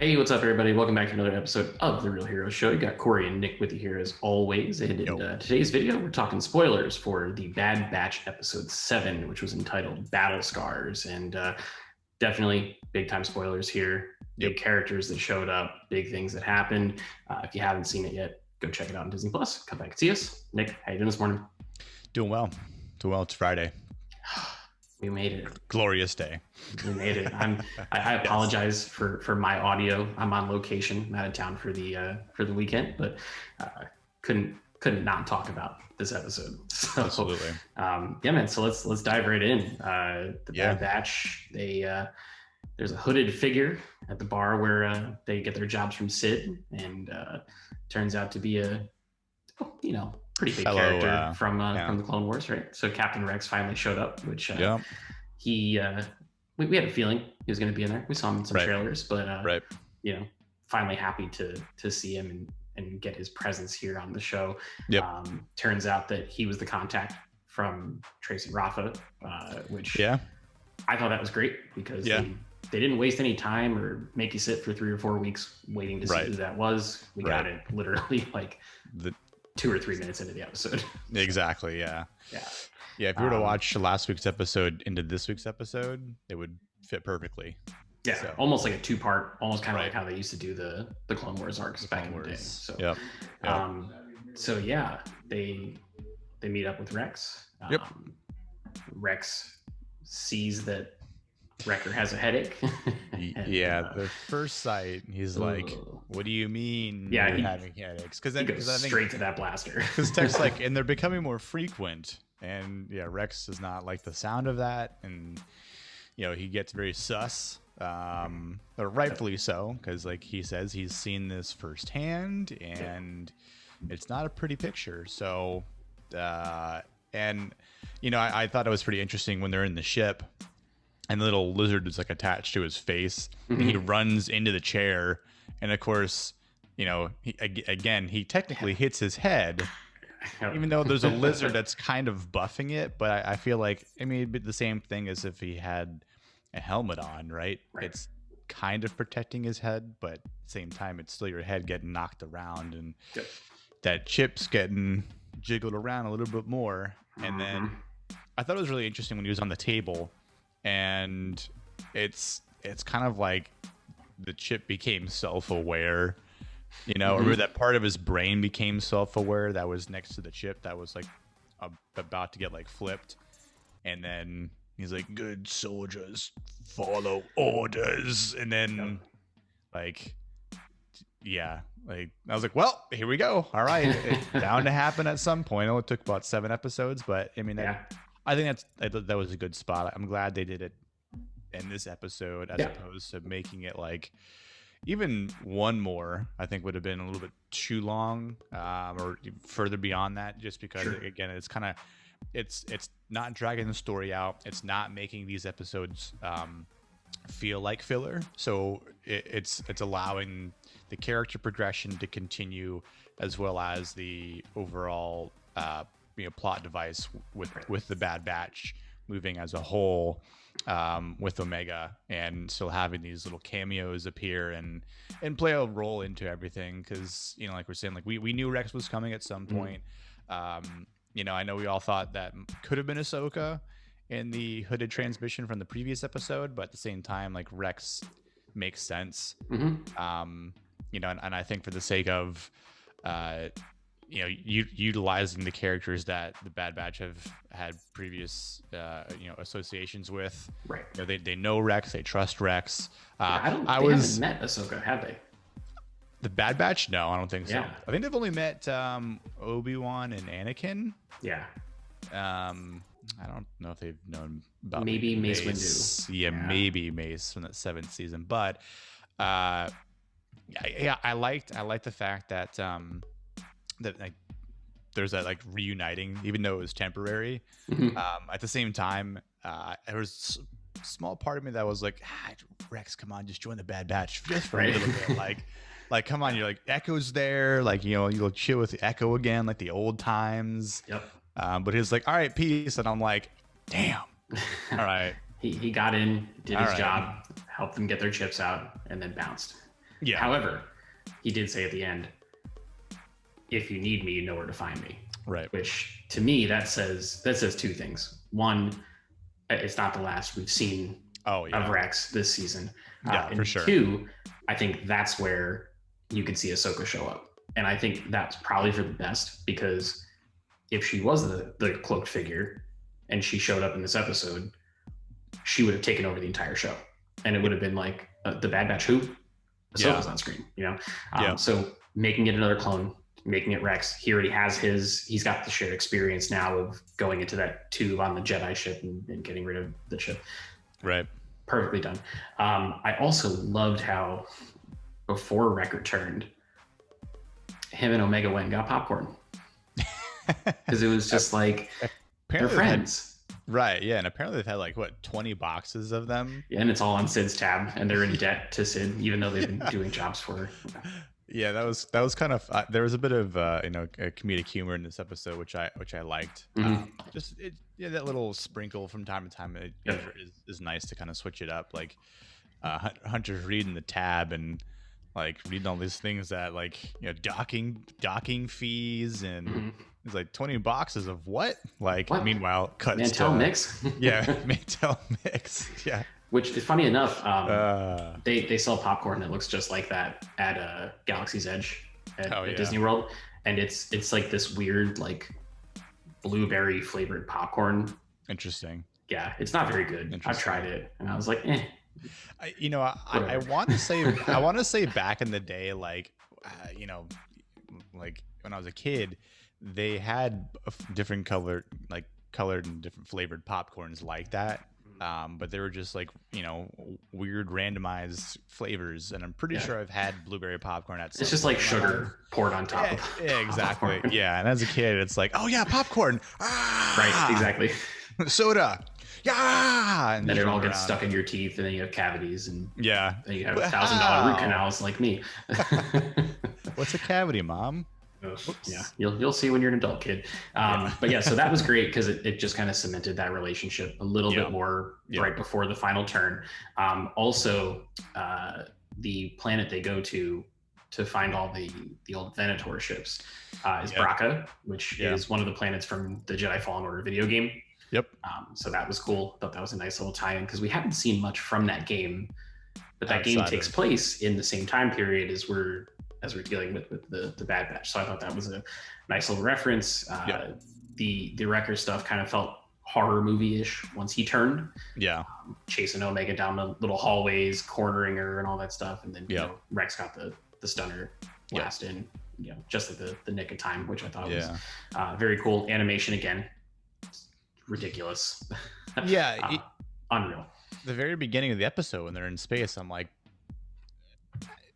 Hey, what's up, everybody? Welcome back to another episode of The Real Hero Show. You got Cory and Nick with you here as always. And in today's video, we're talking spoilers for the Bad Batch episode 7, which was entitled Battle Scars. And definitely big time spoilers here. Big characters that showed up, big things that happened. If you haven't seen it yet, go check it out on Disney Plus. Come back and see us. Nick, how you doing this morning? Doing well. It's Friday. We made it. Glorious day. We made it. I apologize for my audio. I'm on location. I'm out of town for the weekend, but couldn't not talk about this episode. So, absolutely. Yeah, man. So let's dive right in. The Bad Batch. There's a hooded figure at the bar where they get their jobs from Sid, and turns out to be a pretty big character from the Clone Wars, right? So Captain Rex finally showed up, which we had a feeling he was going to be in there. We saw him in some trailers, but finally happy to see him and get his presence here on the show. Turns out that he was the contact from Tracy Rafa, which I thought that was great because they didn't waste any time or make you sit for 3 or 4 weeks waiting to see who that was. We got it literally like 2 or 3 minutes into the episode. Exactly. Yeah. If you were to watch last week's episode into this week's episode, it would fit perfectly. Yeah, so, almost like a 2-part, almost kind of like how they used to do the Clone Wars arcs back in the day. So, so yeah, they meet up with Rex. Rex sees that Wrecker has a headache. The first sight, he's like, "What do you mean you're having headaches?" Because then goes straight to that blaster. Because Tech's like, and they're becoming more frequent, and Rex does not like the sound of that, and he gets very sus, but rightfully so, because like he says he's seen this firsthand, and it's not a pretty picture. So, I thought it was pretty interesting when they're in the ship. And the little lizard is like attached to his face. And he runs into the chair. And of course, he technically hits his head, even though there's a lizard that's kind of buffing it. But I feel like, it'd be the same thing as if he had a helmet on, right? It's kind of protecting his head, but at the same time, it's still your head getting knocked around. And that chip's getting jiggled around a little bit more. And then I thought it was really interesting when he was on the table. And it's kind of like the chip became self-aware, or that part of his brain became self-aware that was next to the chip that was like about to get like flipped. And then he's like, "Good soldiers follow orders." And then I was like, well, here we go. All right. It's bound to happen at some point. It took about 7 episodes, but I think that was a good spot. I'm glad they did it in this episode as opposed to making it like even one more. I think would have been a little bit too long or further beyond that, just because again, it's kind of it's not dragging the story out. It's not making these episodes feel like filler. So it's allowing the character progression to continue as well as the overall plot device with the Bad Batch moving as a whole with Omega, and still having these little cameos appear and play a role into everything, because like we're saying, like we knew Rex was coming at some point. I know we all thought that could have been Ahsoka in the hooded transmission from the previous episode, but at the same time, like Rex makes sense. And I think for the sake of utilizing the characters that the Bad Batch have had previous, associations with. Right. They know Rex. They trust Rex. They haven't met Ahsoka, have they? The Bad Batch? No, I don't think so. Yeah. I think they've only met Obi-Wan and Anakin. Yeah. I don't know if they've known about maybe Mace Windu. Yeah, maybe Mace from that 7th season. But I liked the fact that that like there's that like reuniting, even though it was temporary. At the same time, there was a small part of me that was like, Rex, come on, just join the Bad Batch just for a little bit. Like come on, you're like, Echo's there, like you'll chill with Echo again, like the old times. But he's like, all right, peace. And I'm like, damn. All right. He got in, did his job, helped them get their chips out, and then bounced. Yeah. However, he did say at the end, if you need me, you know where to find me. Right. Which to me, that says two things. One, it's not the last we've seen of Rex this season. Yeah, and for sure. two, I think that's where you could see Ahsoka show up. And I think that's probably for the best, because if she was the cloaked figure and she showed up in this episode, she would have taken over the entire show. And it would have been like the Bad Batch who? Ahsoka's on screen, you know? So making it another clone, making it Rex, he already has he's got the shared experience now of going into that tube on the Jedi ship and getting rid of the chip. Right. Perfectly done. I also loved how before Wreck returned, him and Omega went and got popcorn. Because it was just like, they're friends. Right, yeah, and apparently they've had like, what, 20 boxes of them? Yeah, and it's all on Sid's tab, and they're in debt to Sid, even though they've been doing jobs for her. Yeah, that was kind of there was a bit of comedic humor in this episode, which I liked. Mm-hmm. That little sprinkle from time to time is nice to kind of switch it up. Like Hunter's reading the tab and like reading all these things that like docking fees and it's like 20 boxes of what? Like what? Meanwhile, cuts Mantel mix. Yeah, Mantel mix. Yeah. Which is funny enough, they sell popcorn that looks just like that at Galaxy's Edge at Disney World, and it's like this weird like blueberry flavored popcorn. Interesting. Yeah, it's not very good. I've tried it, and I was like, eh. I want to say back in the day, like like when I was a kid, they had different colored and different flavored popcorns like that. But they were just like, weird randomized flavors. And I'm pretty sure I've had blueberry popcorn at some It's just like sugar poured on top of Yeah, exactly. Yeah. And as a kid, it's like, oh yeah, popcorn. Right, exactly. Soda. Yeah. And then it all gets stuck in your teeth, and then you have cavities, and then you have $1,000 root canals like me. What's a cavity, Mom? Yeah, you'll see when you're an adult, kid. But yeah, so that was great because it just kind of cemented that relationship a little bit more right before the final turn. Also, the planet they go to find all the old Venator ships is Braca, which is one of the planets from the Jedi Fallen Order video game. Yep. So that was cool. Thought that was a nice little tie-in because we haven't seen much from that game, but that game takes place in the same time period as we're dealing with the Bad Batch. So I thought that was a nice little reference. The Wrecker stuff kind of felt horror movie-ish once he turned. Yeah. Chasing Omega down the little hallways, cornering her and all that stuff. And then Rex got the stunner blast in, just at the nick of time, which I thought was very cool. Animation again, ridiculous. Unreal. The very beginning of the episode when they're in space, I'm like,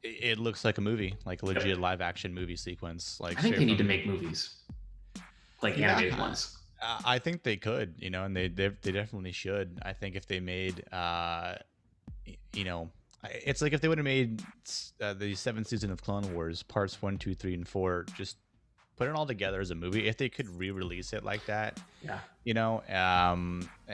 it looks like a movie, like a legit live action movie sequence. Like I think they need to make movies, like animated ones. I think they could, and they definitely should. I think if they made, it's like if they would have made the 7th season of Clone Wars parts 1, 2, 3, and 4, just put it all together as a movie. If they could re-release it like that, I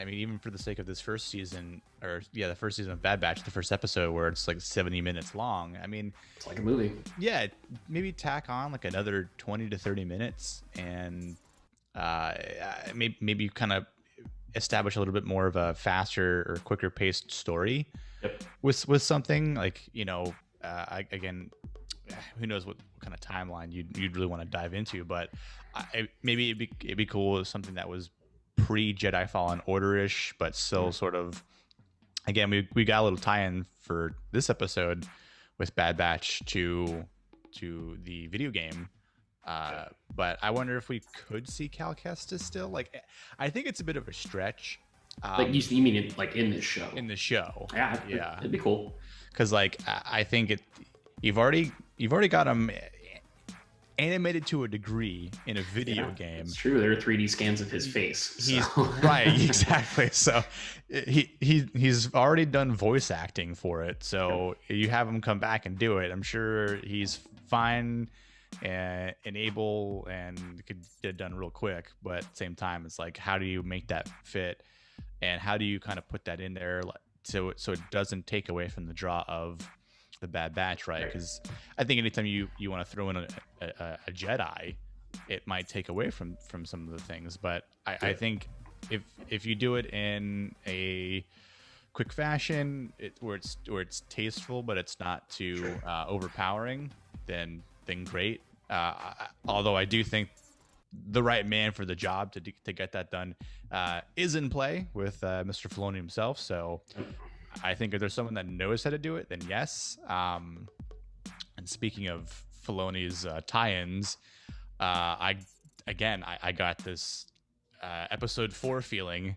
mean, even for the sake of this first season, the first season of Bad Batch, the first episode where it's like 70 minutes long. I mean, it's like a movie. Yeah, maybe tack on like another 20 to 30 minutes, and maybe kind of establish a little bit more of a faster or quicker paced story with something like again. Who knows what kind of timeline you'd really want to dive into, but maybe it'd be cool with something that was pre Jedi Fallen Order-ish, but still sort of. Again, we got a little tie-in for this episode with Bad Batch to the video game, but I wonder if we could see Cal Kestis still. Like, I think it's a bit of a stretch. Like you mean it like in this show? In the show, yeah, it'd be cool. Because like I think you've already got him animated to a degree in a video game. It's true. There are 3D scans of his face. Right, exactly. So he's already done voice acting for it. So you have him come back and do it. I'm sure he's fine and able and could get it done real quick. But at the same time, it's like, how do you make that fit? And how do you kind of put that in there so it doesn't take away from the draw of the Bad Batch, right? Because I think anytime you want to throw in a Jedi, it might take away from some of the things. But I think if you do it in a quick fashion, where it's tasteful but it's not too overpowering, then great. Although I do think the right man for the job to get that done is in play with Mr. Filoni himself. So I think if there's someone that knows how to do it, then yes. And speaking of Filoni's tie-ins, I got this episode 4 feeling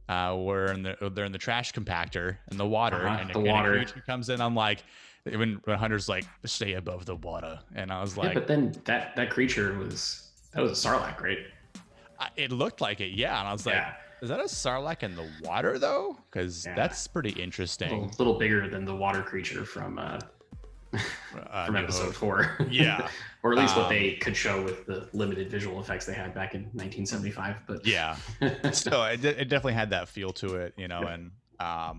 where they're in the trash compactor in the water, and a creature comes in. I'm like, when Hunter's like, stay above the water, and I was like, but then that creature was a Sarlacc, right? It looked like it, yeah. And I was like, is that a Sarlacc in the water though? Because that's pretty interesting. A little bigger than the water creature from episode 4. Yeah. Or at least what they could show with the limited visual effects they had back in 1975. But yeah, so it definitely had that feel to it, and I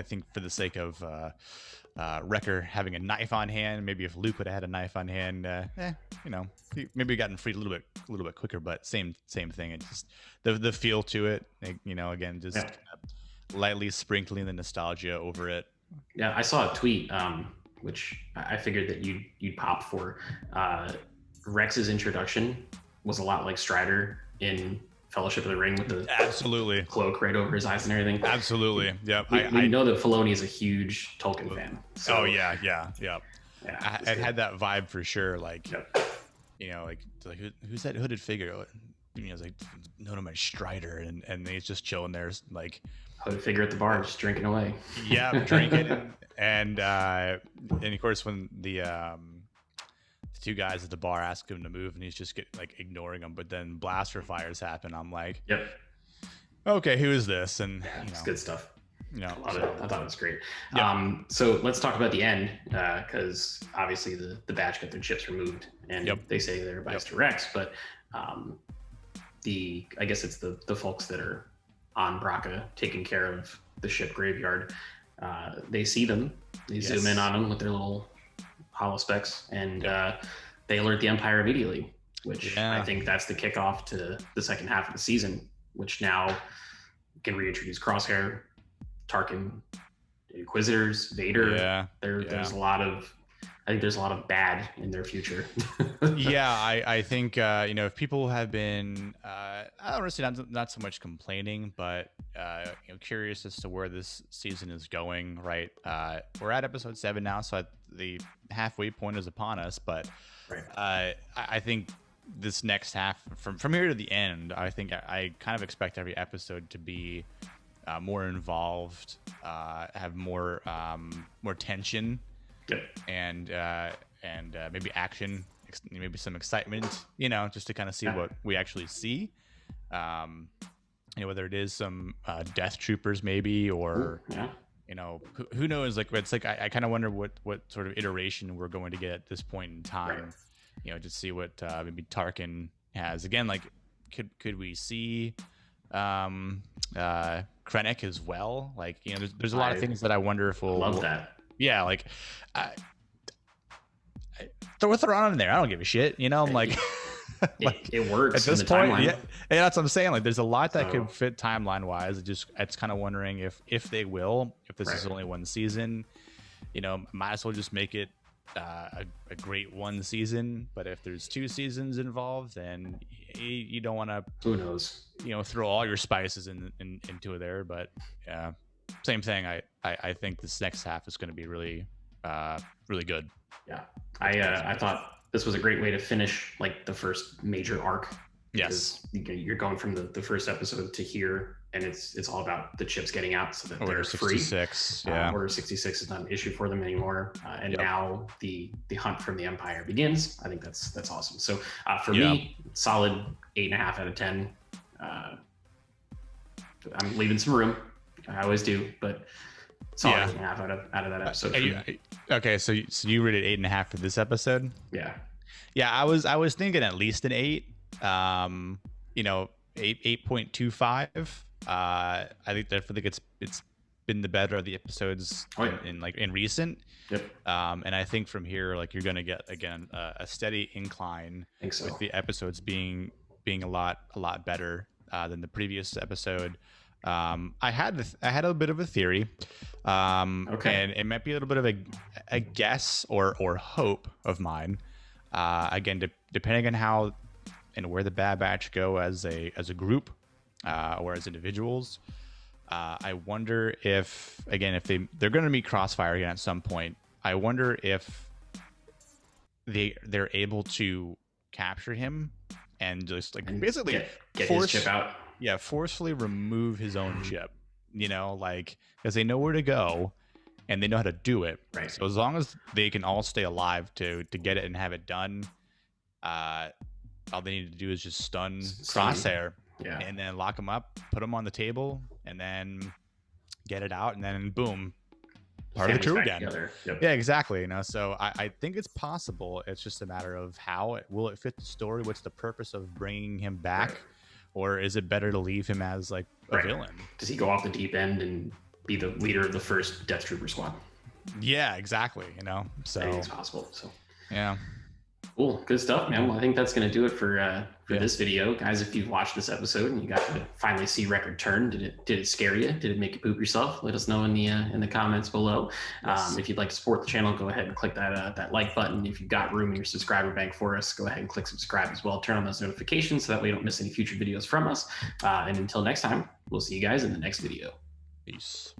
think for the sake of Wrecker having a knife on hand, maybe if Luke would have had a knife on hand, maybe gotten freed a little bit quicker, but same thing. It just the feel to it, again, just kind of lightly sprinkling the nostalgia over it. Yeah, I saw a tweet, which I figured that you'd pop for. Rex's introduction was a lot like Strider in Fellowship of the Ring with the absolutely cloak right over his eyes and everything. Absolutely, yeah. We know that Filoni is a huge Tolkien fan. So, oh yeah. It had that vibe for sure. Like, like who's that hooded figure? It's like, no, my Strider, and he's just chilling there, like hooded figure at the bar, just drinking away. Yeah, drinking, and of course when the two guys at the bar ask him to move, and he's just ignoring them. But then blaster fires happen. I'm like, yep. Okay, who is this? And it's good stuff. I thought it was great. Yeah. So let's talk about the end, because obviously the batch got their chips removed, and they say they're biased to Rex, but I guess it's the folks that are on Braca taking care of the ship graveyard. They see them. They zoom in on them with their little holospecs, and they alert the Empire immediately, which I think that's the kickoff to the second half of the season, which now can reintroduce Crosshair, Tarkin, Inquisitors, Vader. Yeah. There's a lot of, I think there's a lot of bad in their future. Yeah, I think if people have been I don't want to say not so much complaining, but curious as to where this season is going. Right, we're at episode 7 now, so the halfway point is upon us. But I think this next half, from here to the end, I think I kind of expect every episode to be more involved, have more tension. And maybe action, maybe some excitement, just to kind of see what we actually see. Whether it is some death troopers maybe, or who knows? It's like I kind of wonder what sort of iteration we're going to get at this point in time. To see what maybe Tarkin has again. Like, could we see Krennic as well? Like, there's a lot of things that I wonder if we'll love that. Yeah, like throw on in there. I don't give a shit. I'm like, it works at this point. Yeah, that's what I'm saying. Like, there's a lot that could fit timeline wise. It's kind of wondering if they will. If this is only one season, might as well just make it a great one season. But if there's 2 seasons involved, then you don't want to. Who knows? Throw all your spices into there. But yeah. Same thing. I think this next half is going to be really, really good. Yeah, I thought this was a great way to finish the first major arc. Yes, you're going from the first episode to here, and it's all about the chips getting out so that Order they're 66. free. Order 66 is not an issue for them anymore, and now the hunt from the Empire begins. I think that's awesome. So for me, solid 8.5 out of 10. I'm leaving some room. I always do, but solid 8.5 out of that episode. Okay, so you rated 8.5 for this episode? Yeah. I was thinking at least an 8. 8.25. I think it's been the better of the episodes in recent. Yep. And I think from here, like, you're gonna get again a steady incline with the episodes being a lot better than the previous episode. I had a bit of a theory, and it might be a little bit of a guess or hope of mine. Again, depending on how and where the Bad Batch go as a group or as individuals. I wonder if they're going to meet Crossfire again at some point. I wonder if they're able to capture him and just like basically get his chip out. Yeah, forcefully remove his own chip. You know, like, because they know where to go and they know how to do it. Right. So as long as they can all stay alive to get it and have it done, all they need to do is just stun Crosshair. Yeah. And then lock them up, put them on the table, and then get it out, and then boom, part of the crew again. Yep. Yeah, exactly. You know, so I think it's possible. It's just a matter of how will it fit the story? What's the purpose of bringing him back, or is it better to leave him as like a villain? Does he go off the deep end and be the leader of the first Death Trooper squad? Yeah, exactly. You know, so it's possible. So yeah. Cool. Good stuff, man. Well, I think that's going to do it for this video. Guys, if you've watched this episode and you got to finally see Wrecker turn, did it scare you? Did it make you poop yourself? Let us know in the comments below. Yes. If you'd like to support the channel, go ahead and click that like button. If you've got room in your subscriber bank for us, go ahead and click subscribe as well. Turn on those notifications so that way you don't miss any future videos from us. And until next time, we'll see you guys in the next video. Peace.